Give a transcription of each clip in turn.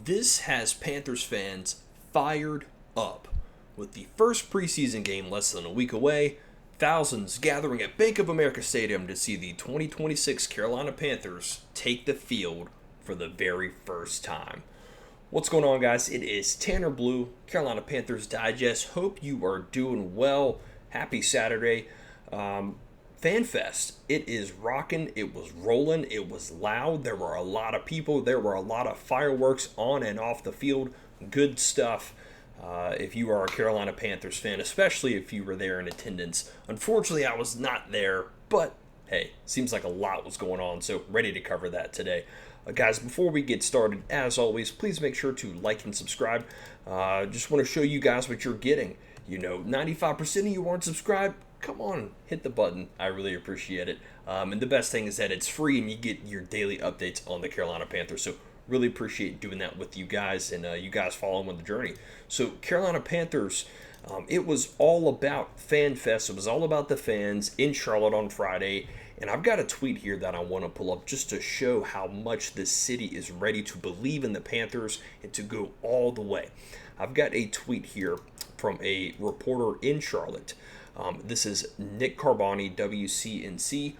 This has Panthers fans fired up. With the first preseason game less than a week away, thousands gathering at Bank of America Stadium to see the 2026 Carolina Panthers take the field for the very first time. What's going on, guys? It is Tanner Blue, Carolina Panthers Digest. Hope you are doing well. Happy Saturday. FanFest. It is rocking. It was rolling. It was loud. There were a lot of people. There were a lot of fireworks on and off the field. Good stuff. If you are a Carolina Panthers fan, especially if you were there in attendance. Unfortunately, I was not there, but hey, seems like a lot was going on, so ready to cover that today. Guys, before we get started, as always, please make sure to like and subscribe. Just want to show you guys what you're getting. 95% of you aren't subscribed. Come on, hit the button. I really appreciate it. And the best thing is that it's free and you get your daily updates on the Carolina Panthers. So really appreciate doing that with you guys and you guys following with the journey. So Carolina Panthers, it was all about FanFest. It was all about the fans in Charlotte on Friday. And I've got a tweet here that I want to pull up just to show how much the city is ready to believe in the Panthers and to go all the way. I've got a tweet here from a reporter in Charlotte. This is Nick Carboni, WCNC.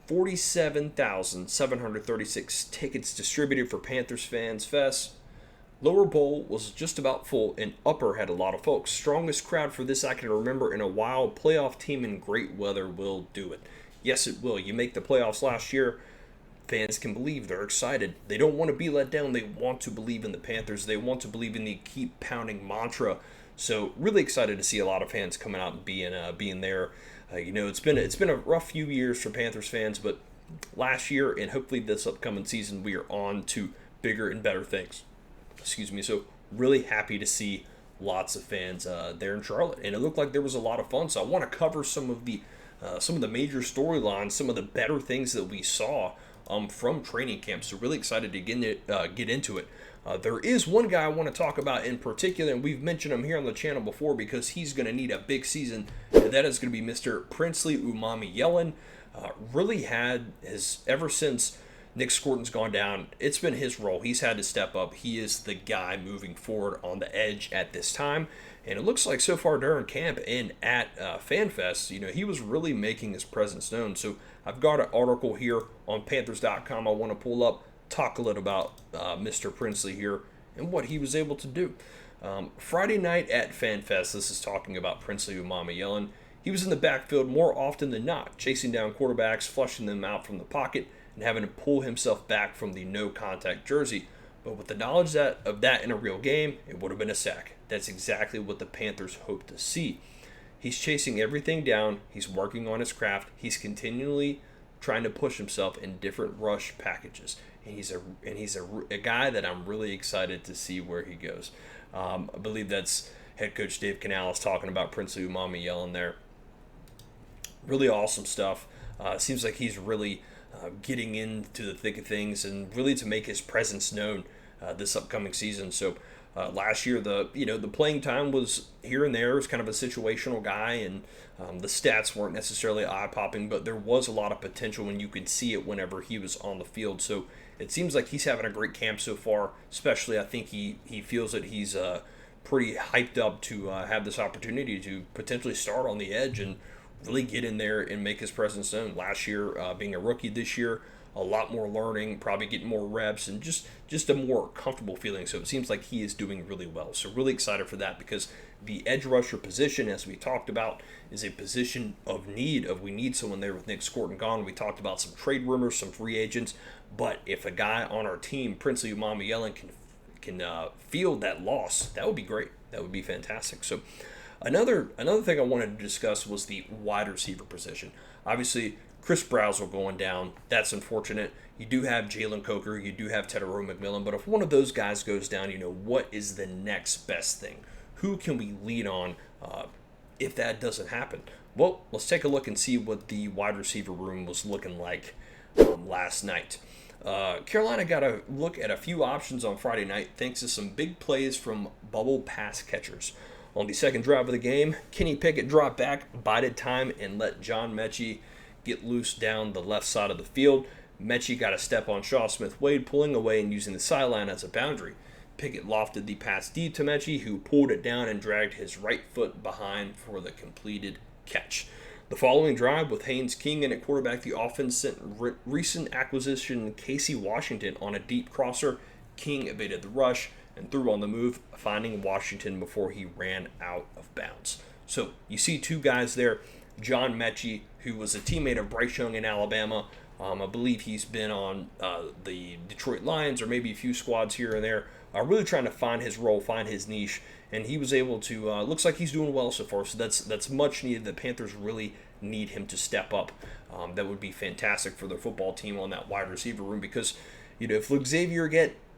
47,736 tickets distributed for Panthers Fan Fest. Lower Bowl was just about full, and Upper had a lot of folks. Strongest crowd for this I can remember in a while. Playoff team in great weather will do it. Yes, it will. You make the playoffs last year. Fans can believe. They're excited. They don't want to be let down. They want to believe in the Panthers. They want to believe in the keep pounding mantra. So really excited to see a lot of fans coming out and being there. It's been a rough few years for Panthers fans, but last year and hopefully this upcoming season we are on to bigger and better things. So really happy to see lots of fans there in Charlotte, and it looked like there was a lot of fun. So I want to cover some of the major storylines, some of the better things that we saw from training camp. So really excited to get into it. There is one guy I want to talk about in particular, and we've mentioned him here on the channel before because he's going to need a big season, and that is going to be Mr. Princeley Yellen. Really ever since Nick Scorton's gone down, it's been his role. He's had to step up. He is the guy moving forward on the edge at this time, and it looks like so far during camp and at FanFest, he was really making his presence known. So I've got an article here on Panthers.com I want to pull up, talk a little about Mr. Princeley here and what he was able to do. Friday night at FanFest, this is talking about Princeley Yellen. He was in the backfield more often than not, chasing down quarterbacks, flushing them out from the pocket, and having to pull himself back from the no-contact jersey. But with the knowledge of that in a real game, it would have been a sack. That's exactly what the Panthers hope to see. He's chasing everything down. He's working on his craft. He's continually trying to push himself in different rush packages. And he's a guy that I'm really excited to see where he goes. I believe that's head coach Dave Canales talking about Princeley Yellen there. Really awesome stuff. Seems like he's really getting into the thick of things and really to make his presence known this upcoming season. So last year, the playing time was here and there. It was kind of a situational guy, and the stats weren't necessarily eye-popping, but there was a lot of potential when you could see it whenever he was on the field. So it seems like he's having a great camp so far, especially I think he feels that he's pretty hyped up to have this opportunity to potentially start on the edge and really get in there and make his presence known. Last year, being a rookie, this year, a lot more learning, probably getting more reps, and just a more comfortable feeling. So it seems like he is doing really well. So really excited for that because the edge rusher position, as we talked about, is a position of need. We need someone there with Nick Scorton gone. We talked about some trade rumors, some free agents. But if a guy on our team, Princeley Yellen, can field that loss, that would be great. That would be fantastic. So another thing I wanted to discuss was the wide receiver position. Obviously, Chris Brausel going down, that's unfortunate. You do have Jalen Coker, you do have Tetairoa McMillan, but if one of those guys goes down, what is the next best thing? Who can we lean on if that doesn't happen? Well, let's take a look and see what the wide receiver room was looking like last night. Carolina got a look at a few options on Friday night thanks to some big plays from bubble pass catchers. On the second drive of the game, Kenny Pickett dropped back, bided time, and let John Mechie get loose down the left side of the field. Mechie got a step on Shaw Smith-Wade, pulling away and using the sideline as a boundary. Pickett lofted the pass deep to Mechie, who pulled it down and dragged his right foot behind for the completed catch. The following drive, with Haynes King in at quarterback, the offense sent recent acquisition Casey Washington on a deep crosser. King evaded the rush and threw on the move, finding Washington before he ran out of bounds. So you see two guys there. John Mechie, who was a teammate of Bryce Young in Alabama. I believe he's been on the Detroit Lions or maybe a few squads here and there, really trying to find his role, find his niche, and he was able to, looks like he's doing well so far, so that's much needed. The Panthers really need him to step up. That would be fantastic for their football team on that wide receiver room, because if Xavier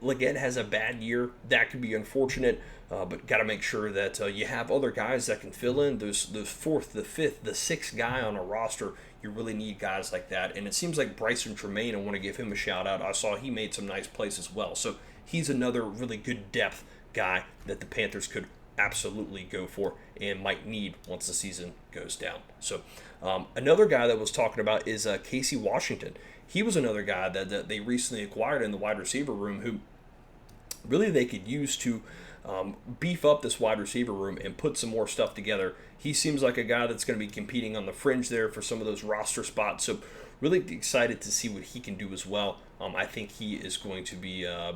Legette has a bad year, that could be unfortunate, but got to make sure that you have other guys that can fill in. Those fourth, the fifth, the sixth guy on a roster, you really need guys like that. And it seems like Bryson Tremaine, I want to give him a shout out. I saw he made some nice plays as well. So he's another really good depth guy that the Panthers could absolutely go for and might need once the season goes down. So another guy that was talking about is Casey Washington. He was another guy that they recently acquired in the wide receiver room, who really they could use to beef up this wide receiver room and put some more stuff together. He seems like a guy that's going to be competing on the fringe there for some of those roster spots. So really excited to see what he can do as well. I think he is going to be a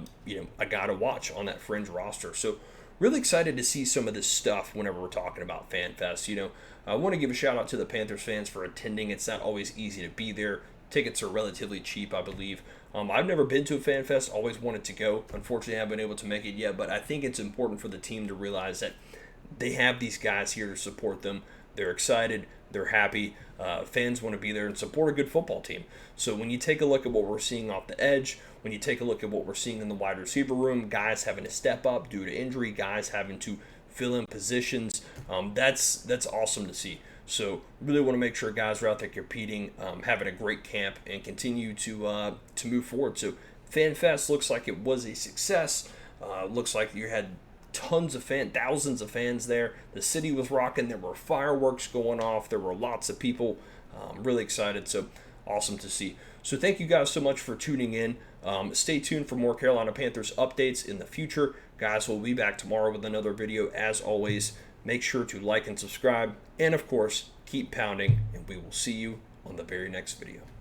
guy to watch on that fringe roster. So really excited to see some of this stuff whenever we're talking about FanFest. I want to give a shout out to the Panthers fans for attending. It's not always easy to be there. Tickets are relatively cheap, I believe. I've never been to a FanFest, always wanted to go. Unfortunately, I haven't been able to make it yet, but I think it's important for the team to realize that they have these guys here to support them. They're excited. They're happy. Fans want to be there and support a good football team. So when you take a look at what we're seeing off the edge, when you take a look at what we're seeing in the wide receiver room, guys having to step up due to injury, guys having to fill in positions, that's awesome to see. So really want to make sure guys are out there competing, having a great camp, and continue to move forward. So FanFest looks like it was a success. Looks like you had thousands of fans there. The city was rocking. There were fireworks going off. There were lots of people. Really excited. So awesome to see. So thank you guys so much for tuning in. Stay tuned for more Carolina Panthers updates in the future. Guys, we'll be back tomorrow with another video. As always, make sure to like and subscribe. And of course, keep pounding. And we will see you on the very next video.